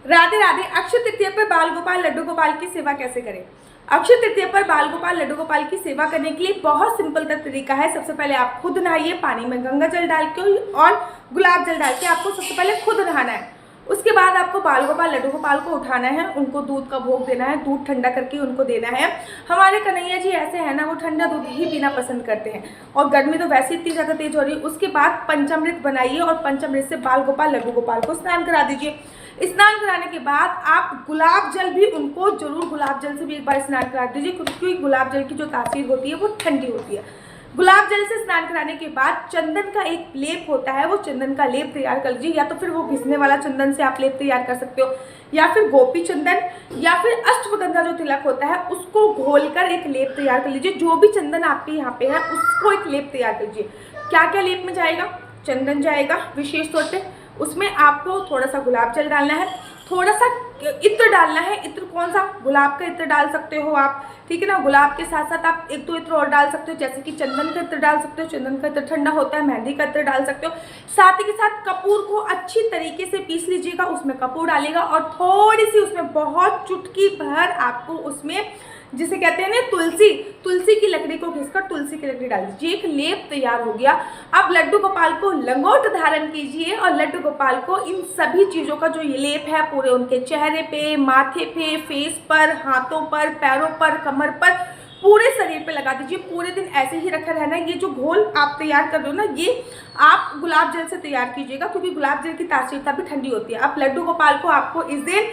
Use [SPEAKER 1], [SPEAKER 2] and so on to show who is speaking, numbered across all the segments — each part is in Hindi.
[SPEAKER 1] राधे राधे। अक्षय तृतीया पर बाल गोपाल लड्डू गोपाल की सेवा कैसे करें? अक्षय तृतीया पर बाल गोपाल लड्डू गोपाल की सेवा करने के लिए बहुत सिंपल तरीका है। सबसे पहले आप खुद नहाइए, पानी में गंगा जल डाल के और गुलाब जल डाल के आपको सबसे पहले खुद नहाना है। उसके बाद आपको बाल गोपाल लड्डू गोपाल को उठाना है, उनको दूध का भोग देना है, दूध ठंडा करके उनको देना है। हमारे कन्हैया जी ऐसे हैं ना, वो ठंडा दूध ही पीना पसंद करते हैं और गर्मी तो वैसे इतनी ज़्यादा तेज हो रही है। उसके बाद पंचामृत बनाइए और पंचामृत से बाल गोपाल लड्डू गोपाल को स्नान करा दीजिए। स्नान कराने के बाद आप गुलाब जल भी उनको जरूर गुलाब जल से भी एक बार स्नान करा दीजिए, क्योंकि गुलाब जल की जो तासीर होती है वो ठंडी होती है। गुलाब जल से स्नान कराने के बाद चंदन का एक लेप होता है, वो चंदन का लेप तैयार कर लीजिए। या तो फिर वो घिसने वाला चंदन से आप लेप तैयार कर सकते हो, या फिर गोपी चंदन या फिर अष्टगंधा जो तिलक होता है उसको घोलकर एक लेप तैयार कर लीजिए। जो भी चंदन आपके यहाँ पे है उसको एक लेप तैयार कर लीजिए। क्या क्या लेप में जाएगा? चंदन जाएगा विशेष तौर पे, उसमें आपको थोड़ा सा गुलाब जल डालना है, थोड़ा सा इत्र डालना है। इत्र कौन सा? गुलाब का इत्र डाल सकते हो आप, ठीक है ना। गुलाब के साथ साथ आप एक दो इत्र और डाल सकते हो, जैसे कि चंदन का इत्र डाल सकते हो, चंदन का इत्र ठंडा होता है, मेहंदी का इत्र डाल सकते हो। साथ ही के साथ कपूर को अच्छी तरीके से पीस लीजिएगा, उसमें कपूर डालेगा और थोड़ी सी उसमें बहुत चुटकी भर आपको उसमें जिसे कहते हैं ना तुलसी की लकड़ी को घिसकर तुलसी की लकड़ी डाल दीजिए। एक लेप तैयार हो गया। अब लड्डू गोपाल को लंगोट धारण कीजिए और लड्डू गोपाल को इन सभी चीज़ों का जो ये लेप है पूरे उनके चेहरे पे, माथे पे, फेस पर, हाथों पर, पैरों पर, कमर पर, पूरे शरीर पे लगा दीजिए। पूरे दिन ऐसे ही रखा रहना है। ये जो घोल आप तैयार कर रहे हो ना, ये आप गुलाब जल से तैयार कीजिएगा, क्योंकि गुलाब जल की तासीरता भी ठंडी होती है। अब लड्डू गोपाल को आपको इस दिन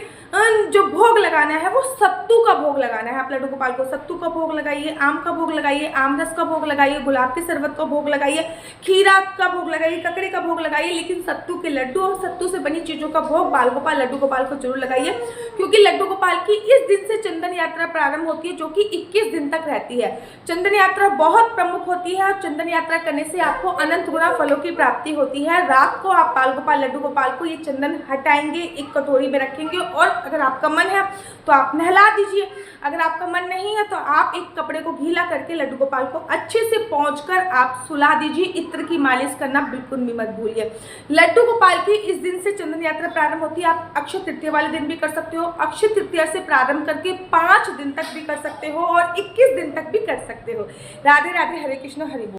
[SPEAKER 1] जो भोग लगाना है वो सत्तू का भोग लगाना है। आप लड्डू गोपाल को सत्तू का भोग लगाइए, आम का भोग लगाइए, आम रस का भोग लगाइए, गुलाब के शरबत का भोग लगाइए, खीरा का भोग लगाइए, ककड़ी का भोग लगाइए, लेकिन सत्तू के लड्डू और सत्तू से बनी चीज़ों का भोग बाल गोपाल लड्डू गोपाल को जरूर लगाइए, क्योंकि लड्डू गोपाल की इस दिन से चंदन यात्रा प्रारंभ होती है, जो कि 21 दिन तक रहती है। चंदन यात्रा बहुत प्रमुख होती है और चंदन यात्रा करने से आपको अनंत गुना फलों की प्राप्ति होती है। रात को आप बाल गोपाल लड्डू गोपाल को ये चंदन हटाएंगे, एक कटोरी में रखेंगे और अगर आपका मन है तो आप नहला दीजिए। अगर आपका मन नहीं है तो आप एक कपड़े को गीला करके लड्डू गोपाल को अच्छे से पोंछकर आप सुला दीजिए। इत्र की मालिश करना बिल्कुल भी मत भूलिए। लड्डू गोपाल की इस दिन से चंदन यात्रा प्रारंभ होती है। आप अक्षय तृतीया वाले दिन भी कर सकते हो, अक्षय तृतीया से प्रारंभ करके 5 दिन तक भी कर सकते हो और 21 दिन तक भी कर सकते हो। राधे राधे, हरे कृष्ण, हरि बोल।